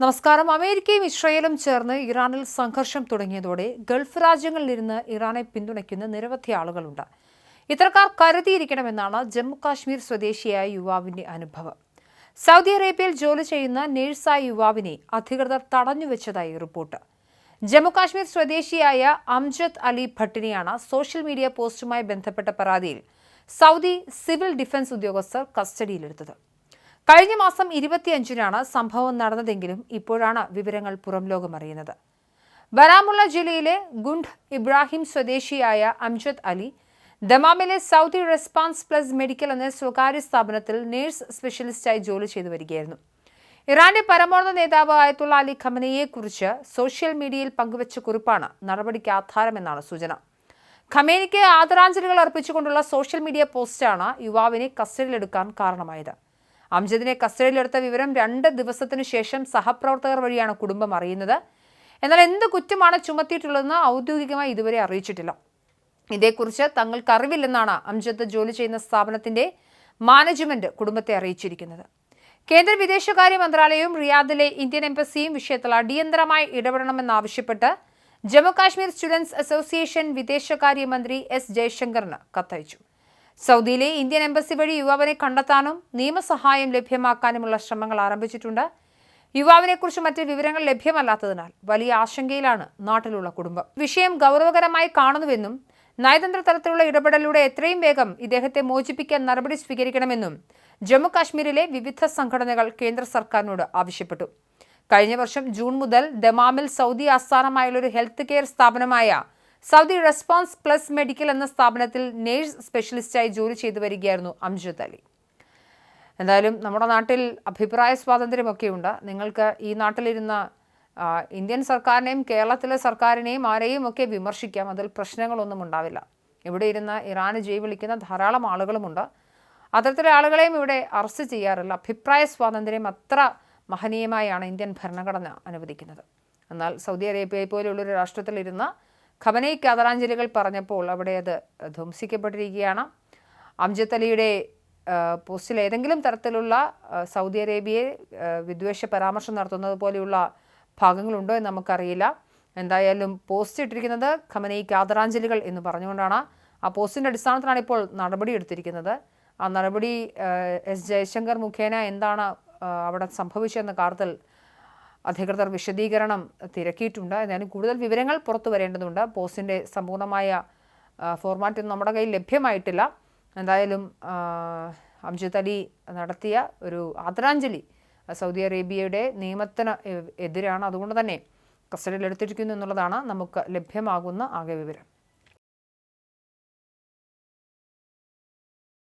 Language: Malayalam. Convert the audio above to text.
നമസ്കാരം. അമേരിക്കയും ഇസ്രായേലും ചേർന്ന് ഇറാനിൽ സംഘർഷം തുടങ്ങിയതോടെ ഗൾഫ് രാജ്യങ്ങളിലിരുന്ന് ഇറാനെ പിന്തുണയ്ക്കുന്ന നിരവധി ആളുകളുണ്ട്. ഇത്തരക്കാർ കരുതിയിരിക്കണമെന്നാണ് ജമ്മു കാശ്മീർ സ്വദേശിയായ യുവാവിന്റെ അനുഭവം. സൗദി അറേബ്യയിൽ ജോലി ചെയ്യുന്ന നേഴ്സായ യുവാവിനെ അധികൃതർ തടഞ്ഞുവെച്ചതായി റിപ്പോർട്ട്. ജമ്മു കാശ്മീർ സ്വദേശിയായ അംജദ് അലി ഭട്ടിനെയാണ് സോഷ്യൽ മീഡിയ പോസ്റ്റുമായി ബന്ധപ്പെട്ട പരാതിയിൽ സൗദി സിവിൽ ഡിഫൻസ് ഉദ്യോഗസ്ഥർ കസ്റ്റഡിയിലെടുത്തത്. കഴിഞ്ഞ മാസം 25-നാണ് സംഭവം നടന്നതെങ്കിലും ഇപ്പോഴാണ് വിവരങ്ങൾ പുറം ലോകമറിയുന്നത്. ബരാമുള്ള ജില്ലയിലെ ഗുണ്ട് ഇബ്രാഹിം സ്വദേശിയായ അംജദ് അലി ദമാമിലെ സൗദി റെസ്പോൺസ് പ്ലസ് മെഡിക്കൽ എന്ന സ്വകാര്യ സ്ഥാപനത്തിൽ നേഴ്സ് സ്പെഷ്യലിസ്റ്റായി ജോലി ചെയ്തു വരികയായിരുന്നു. ഇറാന്റെ പരമോന്നത നേതാവ് ആയത്തുള്ള അലി ഖമനേയിയെക്കുറിച്ച് സോഷ്യൽ മീഡിയയിൽ പങ്കുവച്ച കുറിപ്പാണ് നടപടിക്ക് ആധാരമെന്നാണ് സൂചന. ഖമേനിക്ക് ആദരാഞ്ജലികൾ അർപ്പിച്ചുകൊണ്ടുള്ള സോഷ്യൽ മീഡിയ പോസ്റ്റാണ് യുവാവിനെ കസ്റ്റഡിയിലെടുക്കാൻ കാരണമായത്. അംജദിനെ കസ്റ്റഡിയിലെടുത്ത വിവരം 2 ദിവസത്തിനു ശേഷം സഹപ്രവർത്തകർ വഴിയാണ് കുടുംബം അറിയുന്നത്. എന്നാൽ എന്ത് കുറ്റമാണ് ചുമത്തിയിട്ടുള്ളതെന്ന് ഔദ്യോഗികമായി ഇതുവരെ അറിയിച്ചിട്ടില്ല. ഇതേക്കുറിച്ച് തങ്ങൾക്ക് അറിവില്ലെന്നാണ് അംജദ് ജോലി ചെയ്യുന്ന സ്ഥാപനത്തിന്റെ മാനേജ്മെന്റ് കുടുംബത്തെ അറിയിച്ചിരിക്കുന്നത്. കേന്ദ്ര വിദേശകാര്യ മന്ത്രാലയവും റിയാദിലെ ഇന്ത്യൻ എംബസിയും വിഷയത്തിൽ അടിയന്തരമായി ഇടപെടണമെന്നാവശ്യപ്പെട്ട് ജമ്മു കാശ്മീർ സ്റ്റുഡൻസ് അസോസിയേഷൻ വിദേശകാര്യമന്ത്രി എസ് ജയശങ്കറിന് കത്തയച്ചു. സൗദിയിലെ ഇന്ത്യൻ എംബസി വഴി യുവാവിനെ കണ്ടെത്താനും നിയമസഹായം ലഭ്യമാക്കാനുമുള്ള ശ്രമങ്ങൾ ആരംഭിച്ചിട്ടുണ്ട്. യുവാവിനെക്കുറിച്ച് മറ്റ് വിവരങ്ങൾ ലഭ്യമല്ലാത്തതിനാൽ വലിയ ആശങ്കയിലാണ് നാട്ടിലുള്ള കുടുംബം. വിഷയം ഗൗരവകരമായി കാണുന്നുവെന്നും നയതന്ത്ര തലത്തിലുള്ള ഇടപെടലിലൂടെ എത്രയും വേഗം ഇദ്ദേഹത്തെ മോചിപ്പിക്കാൻ നടപടി സ്വീകരിക്കണമെന്നും ജമ്മു കാശ്മീരിലെ വിവിധ സംഘടനകൾ കേന്ദ്ര സർക്കാരിനോട് ആവശ്യപ്പെട്ടു. കഴിഞ്ഞ വർഷം ജൂൺ മുതൽ ദമാമിൽ സൗദി ആസ്ഥാനമായുള്ള ഒരു ഹെൽത്ത് കെയർ സ്ഥാപനമായ സൗദി റെസ്പോൺസ് പ്ലസ് മെഡിക്കൽ എന്ന സ്ഥാപനത്തിൽ നേഴ്സ് സ്പെഷ്യലിസ്റ്റായി ജോലി ചെയ്തു വരികയായിരുന്നു അംജദ് അലി. എന്തായാലും നമ്മുടെ നാട്ടിൽ അഭിപ്രായ സ്വാതന്ത്ര്യമൊക്കെയുണ്ട്. നിങ്ങൾക്ക് ഈ നാട്ടിലിരുന്ന ഇന്ത്യൻ സർക്കാരിനെയും കേരളത്തിലെ സർക്കാരിനെയും ആരെയും ഒക്കെ വിമർശിക്കാം, അതിൽ പ്രശ്നങ്ങളൊന്നും ഉണ്ടാവില്ല. ഇവിടെ ഇരുന്ന് ഇറാന് ജയ് വിളിക്കുന്ന ധാരാളം ആളുകളുമുണ്ട്. അത്തരത്തിലെ ആളുകളെയും ഇവിടെ അറസ്റ്റ് ചെയ്യാറില്ല. അഭിപ്രായ സ്വാതന്ത്ര്യം അത്ര മഹനീയമായാണ് ഇന്ത്യൻ ഭരണഘടന അനുവദിക്കുന്നത്. എന്നാൽ സൗദി അറേബ്യയെ പോലെയുള്ളൊരു രാഷ്ട്രത്തിലിരുന്ന് ഖമനേയിക്ക് ആദരാഞ്ജലികൾ പറഞ്ഞപ്പോൾ അവിടെ അത് ധ്വംസിക്കപ്പെട്ടിരിക്കുകയാണ്. അംജദ് അലിയുടെ പോസ്റ്റിൽ ഏതെങ്കിലും തരത്തിലുള്ള സൗദി അറേബ്യയെ വിദ്വേഷ പരാമർശം നടത്തുന്നത് പോലെയുള്ള ഭാഗങ്ങളുണ്ടോ എന്ന് നമുക്കറിയില്ല. എന്തായാലും പോസ്റ്റ് ഇട്ടിരിക്കുന്നത് ഖമനേയിക്ക് ആദരാഞ്ജലികൾ എന്ന് പറഞ്ഞുകൊണ്ടാണ്. ആ പോസ്റ്റിൻ്റെ അടിസ്ഥാനത്തിലാണ് ഇപ്പോൾ നടപടി എടുത്തിരിക്കുന്നത്. ആ നടപടി എസ് ജയശങ്കർ മുഖേന എന്താണ് അവിടെ സംഭവിച്ചതെന്ന കാര്യത്തിൽ അധികൃതർ വിശദീകരണം തിരക്കിയിട്ടുണ്ട്. എന്നാലും കൂടുതൽ വിവരങ്ങൾ പുറത്തു വരേണ്ടതുണ്ട്. പോസ്റ്റിൻ്റെ സമ്പൂർണ്ണമായ ഫോർമാറ്റ് നമ്മുടെ കയ്യിൽ ലഭ്യമായിട്ടില്ല. എന്തായാലും അംജദ് അലി നടത്തിയ ഒരു ആദരാഞ്ജലി സൗദി അറേബ്യയുടെ നിയമത്തിന് എതിരാണ്. അതുകൊണ്ട് തന്നെ കസ്റ്റഡിയിലെടുത്തിരിക്കുന്നു എന്നുള്ളതാണ് നമുക്ക് ലഭ്യമാകുന്ന ആകെ വിവരം.